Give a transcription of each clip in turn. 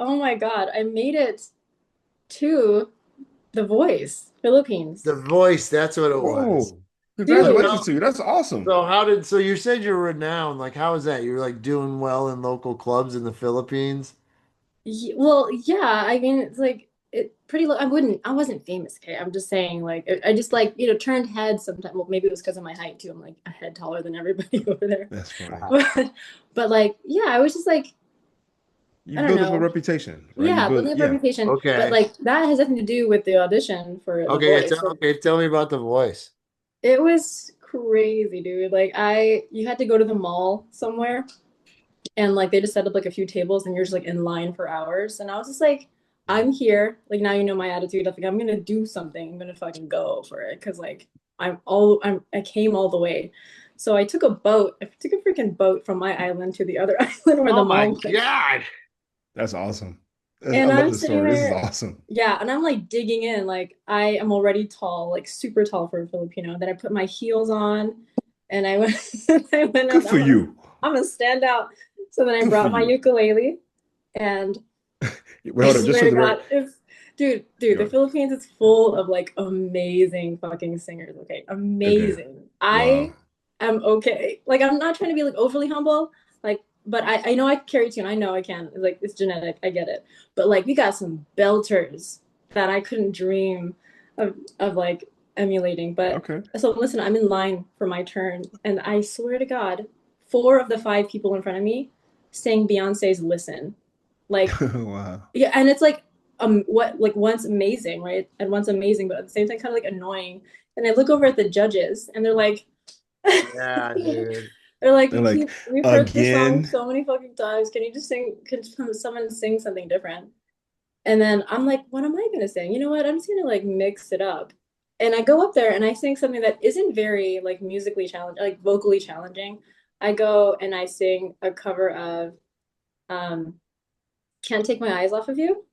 oh my God, I made it to The Voice, Philippines. The Voice, that's what it was. Oh, But Dude, congratulations to you. That's awesome. so you said you're renowned. Like, how is that? You're like doing well in local clubs in the Philippines? well, yeah, I mean, it's like it pretty low. I wasn't famous, okay? I'm just saying, like, I just like, turned heads sometimes. Well, maybe it was because of my height too. I'm like a head taller than everybody over there. That's funny. But, but like, yeah, I was just like, You I don't build up a know. reputation, right? You Yeah, build, building up a yeah. reputation. But Okay. like, that has nothing to do with the audition for The Okay, Voice. okay, tell me about The Voice. It was crazy, dude. Like, you had to go to the mall somewhere and like they just set up like a few tables and you're just like in line for hours. And I was just like, I'm here. Like now you know my attitude. I think I'm gonna do something. I'm gonna fucking go for it. Cause like I came all the way. So I took a boat. I took a freaking boat from my island to the other island where the Oh my mall was. God. That's awesome. I And love I'm this sitting story. This is there, awesome. yeah, and I'm like digging in. Like I am already tall, like super tall for a Filipino. Then I put my heels on and I went I went Good up, for you. I'm gonna stand out. So then I Good for brought my you. ukulele and Wait, I hold up, just swear for to the God, record. dude, the Yo, Philippines is full of like amazing fucking singers. Okay, okay. amazing. Wow. I am okay. Like I'm not trying to be like overly humble, like, but I know I can carry tune. I know I can. Like it's genetic. I get it. But like we got some belters that I couldn't dream of like emulating. But Okay. so listen, I'm in line for my turn, and I swear to God, four of the five people in front of me sang Beyonce's "Listen." Like Wow. yeah, and it's like once amazing, right? And once amazing, but at the same time kind of like annoying. And I look over at the judges and they're like Yeah, dude. they're like, They're like, we've heard this song again. so many fucking times. Can you just sing can someone sing something different? And then I'm like, what am I gonna sing? You know what? I'm just gonna like mix it up. And I go up there and I sing something that isn't very like musically challenging, like vocally challenging. I go and I sing a cover of um Can't Take My Eyes Off of You,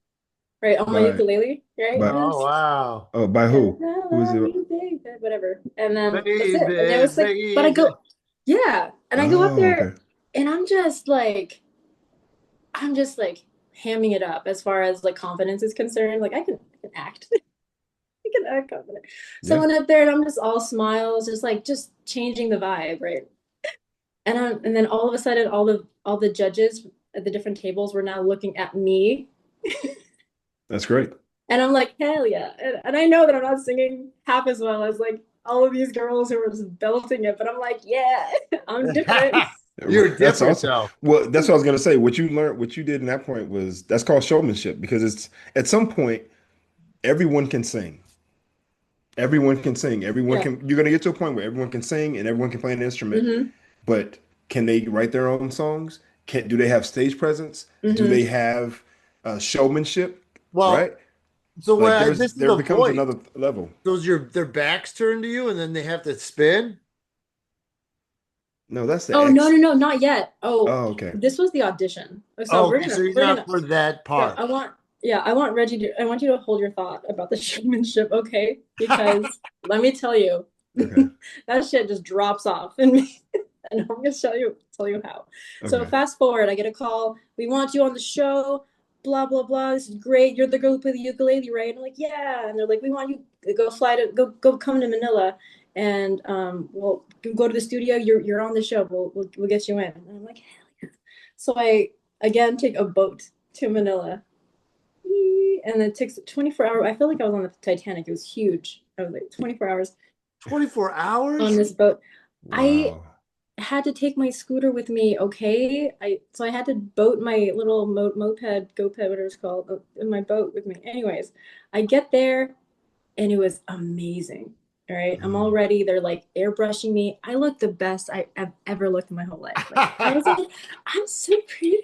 right, on my By ukulele, right? by Oh wow. by And who? I Who is love it? you, baby, whatever. And then that's it. And it Baby, was like, but I baby. go, yeah. And I go up Oh, there okay. and I'm just like hamming it up as far as like confidence is concerned. Like I can act. I can act confident. So I Yeah. went up there and I'm just all smiles, just changing the vibe, right? And then all of a sudden all the judges at the different tables were now looking at me. That's great. And I'm like, hell yeah. And I know that I'm not singing half as well as like all of these girls who were just belting it, but I'm like, yeah, I'm different. You're That's different awesome. though. Well, that's what I was gonna say. What you learned, what you did in that point was that's called showmanship because it's at some point everyone can sing. Everyone can sing. Everyone Yeah. can. You're gonna get to a point where everyone can sing and everyone can play an instrument. Hmm. But can they write their own songs? Do they have stage presence? Do they Hmm. have showmanship? Well, Right? Like this is there the becomes voice. another level. Those their backs turned to you and then they have to spin. No, that's the Oh no, no, X. no, not yet. Oh, Oh, okay. this was the audition. So Oh, okay, so you're we're not gonna for that yeah, part. I want Reggie to I want you to hold your thought about the showmanship, okay? Because let me tell you, Okay. that shit just drops off in me. And I'm gonna tell you how. So Okay. fast forward, I get a call. We want you on the show. Blah blah blah. This is great. You're the girl who played the ukulele, right? And I'm like, yeah. And they're like, we want you to go come to Manila, and we'll go to the studio. You're on the show. We'll get you in. And I'm like, hell yeah. So I again take a boat to Manila, and it takes 24 hours. I feel like I was on the Titanic. It was huge. I was like 24 hours 24 on hours? this boat. I Wow. had to take my scooter with me, okay? I had to boat my little moped, GoPed, whatever it's called, in my boat with me. Anyways, I get there and it was amazing. All right, I'm all Mm. ready. They're like airbrushing me. I look the best I've ever looked in my whole life. Like I was like, I'm so pretty.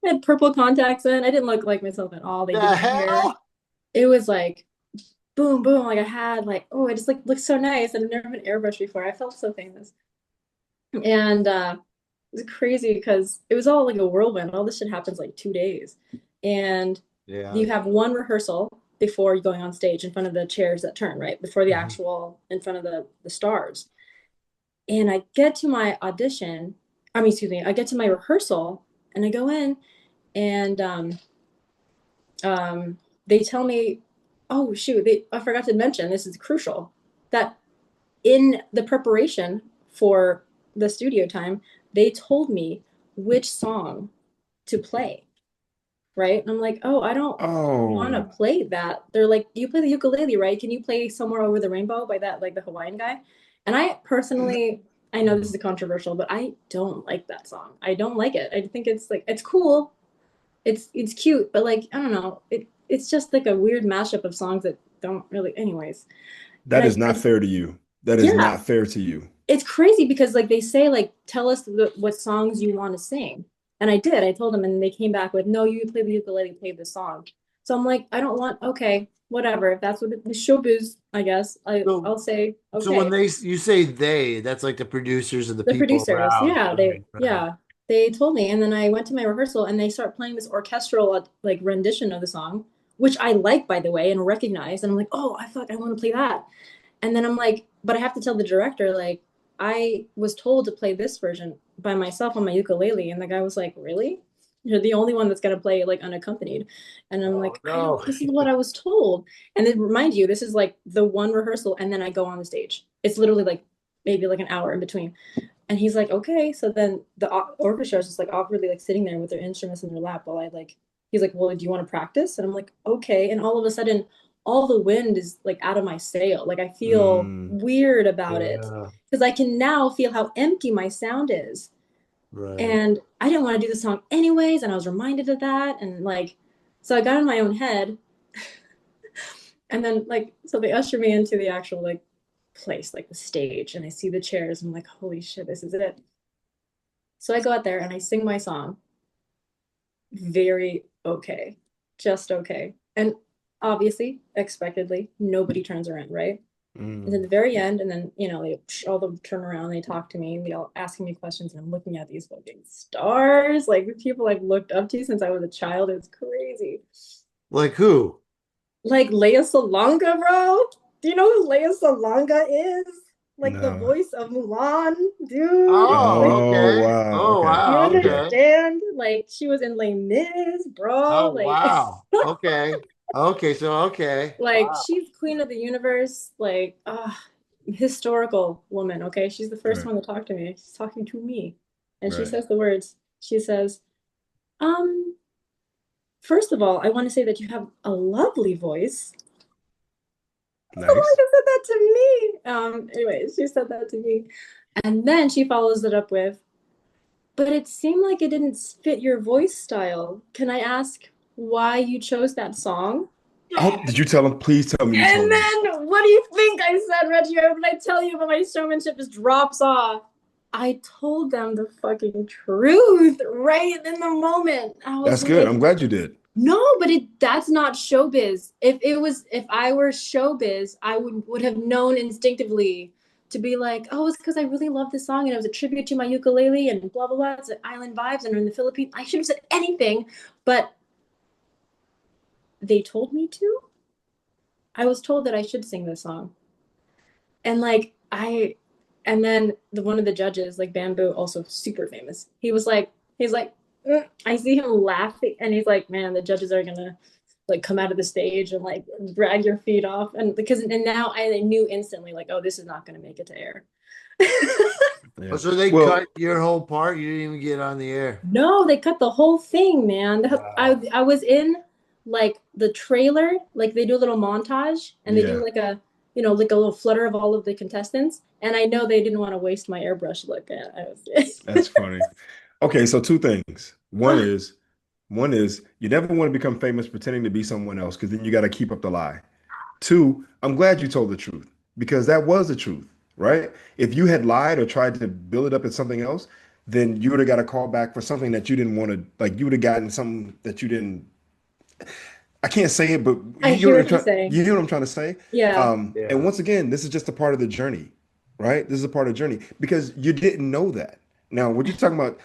I had purple contacts in. I didn't look like myself at all. They did The my hair. hell? It was like boom, boom. Like I had like, oh, I just like looked so nice. I've never been airbrushed before. I felt so famous. And it was crazy because it was all like a whirlwind. All this shit happens like 2 days. And Yeah. you have one rehearsal before you're going on stage in front of the chairs that turn, right? Before the Mhm. actual in front of the stars. And I get to my audition. I mean, excuse me, I get to my rehearsal and I go in and they tell me, oh shoot, I forgot to mention, this is crucial, that in the preparation for the studio time, they told me which song to play, right? And I'm like, oh, I don't want to Oh, play that. They're like, you play the ukulele, right? Can you play Somewhere Over the Rainbow by that, like the Hawaiian guy? And I personally, I know this is controversial, but I don't like that song. I don't like it. I think it's like it's cool, it's cute, but like I don't know, it's just like a weird mashup of songs that don't really, anyways. And that is not fair to you. That is yeah, not fair to you. it's crazy because like they say like tell us what songs you want to sing, and I did. I told them, and they came back with no, you play the ukulele, play this song. So I'm like, I don't want, okay, whatever, if that's what the showbiz, I guess So, I'll say so when okay. you say they, that's like the producers and the The people producers, around. yeah, Right, right. they told me, and then I went to my rehearsal, and they start playing this orchestral like rendition of the song, which I like, by the way, and recognize, and I'm like, oh, I thought I want to play that. And then I'm like, but I have to tell the director, like, I was told to play this version by myself on my ukulele. And the guy was like, really? You're the only one that's going to play like unaccompanied. And I'm Oh like, I don't, no. this is what I was told. And then remind you, this is like the one rehearsal. And then I go on the stage. It's literally like maybe like an hour in between. And he's like, okay. So then the orchestra is just like awkwardly like sitting there with their instruments in their lap while I like, he's like, well, do you want to practice? And I'm like, okay. And all of a sudden, all the wind is like out of my sail. Like I feel Mm, weird about it Yeah, because I can now feel how empty my sound is. right. And I didn't want to do the song anyways. And I was reminded of that. And like, so I got in my own head. And then like, so they usher me into the actual like place, like the stage, and I see the chairs. And I'm like, holy shit, this is it. So I go out there and I sing my song very okay, just okay. And obviously, expectedly, nobody turns around, right? And then mm. the very end, and then they all them turn around, they talk to me, and they all asking me questions, and I'm looking at these fucking stars, like people I've looked up to since I was a child. It's crazy. Like who? Like Leia Salonga, bro. Do you know who Leia Salonga is? Like the No. voice of Mulan, dude. Like, Oh, Oh, okay. wow. Oh, Okay. you wow. Okay. Okay. understand? Like she was in Les Mis, bro. Oh, Like wow. Okay. Okay. So, okay. like Wow. she's queen of the universe, like historical woman, okay? She's the first Right. one to talk to me. She's talking to me. And she Right. says the words. She says, um, first of all, I want to say that you have a lovely voice. Nice. Someone said that to me. Anyway, she said that to me. And then she follows it up with, but it seemed like it didn't fit your voice style. Can I ask why you chose that song? Oh, did you tell him? Please tell me you And told him. then what do you think I said, Reggie? When I tell you about my showmanship just drops off. I told them the fucking truth right in the moment. I was That's good. like, I'm glad you did. no, but that's not showbiz. If I were showbiz, I would have known instinctively to be like, oh, it's because I really love this song and it was a tribute to my ukulele and blah blah blah. It's an island vibes and we're in the Philippines. I should have said anything, but they told me to. I was told that I should sing this song. And like and then one of the judges, like Bamboo, also super famous. He's like, I see him laughing, and he's like, man, the judges are gonna like come out of the stage and like drag your feet off, and because and now I knew instantly like, oh, this is not gonna make it to air. Oh, Yeah. so they Well, cut your whole part. You didn't even get on the air. No, they cut the whole thing, man. Wow. I was in like the trailer, like they do a little montage and they do yeah, like a like a little flutter of all of the contestants. And I know they didn't want to waste my airbrush look. I was that's funny. Okay, so two things. One is you never want to become famous pretending to be someone else because then you got to keep up the lie. Two, I'm glad you told the truth because that was the truth, right? If you had lied or tried to build it up as something else, then you would have got a call back for something that you didn't want to, like you would have gotten something that you didn't. I can't say it, but I you hear know what I'm what you're trying, saying. you hear what I'm trying to say. Yeah. And Yeah. once again, this is just a part of the journey, right? This is a part of the journey because you didn't know that. Now, what you're talking about,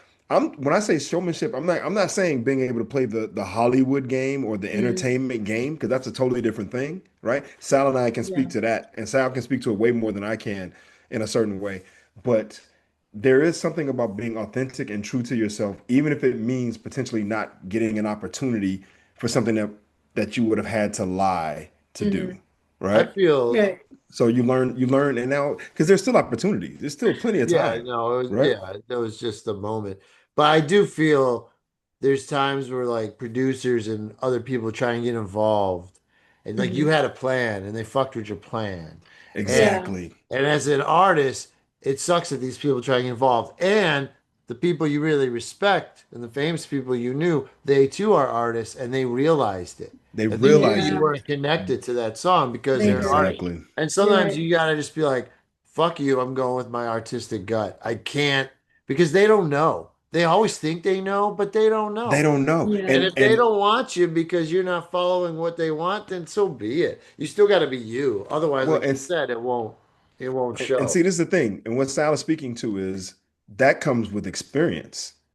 when I say showmanship, I'm not saying being able to play the Hollywood game or the Mm, entertainment game because that's a totally different thing, right? Sal and I can yeah. speak to that, and Sal can speak to it way more than I can in a certain way. But there is something about being authentic and true to yourself, even if it means potentially not getting an opportunity for something that you would have had to lie to Hmm. do, I right? feel, Right. So you learn, and now because there's still opportunities, there's still plenty of yeah, time, no, right? yeah, that was just the moment. But I do feel there's times where like producers and other people try and get involved, and like you Hmm. had a plan and they fucked with your plan. And Yeah. Exactly. and as an artist, it sucks that these people try and get involved. And the people you really respect and the famous people you knew, they too are artists and they realized it. They And they knew realize you Yeah. it. weren't connected to that song because They they're did. artists. Exactly. And You're sometimes right. you gotta just be like, fuck you, I'm going with my artistic gut. I can't because they don't know. They always think they know, but they don't They know. don't know. And Yeah. if they don't want you because you're not following what they want, then so be it. You still got to be you. Otherwise, Well, like you said, it won't and show. see, this is the thing. And what Sal is speaking to is that comes with experience.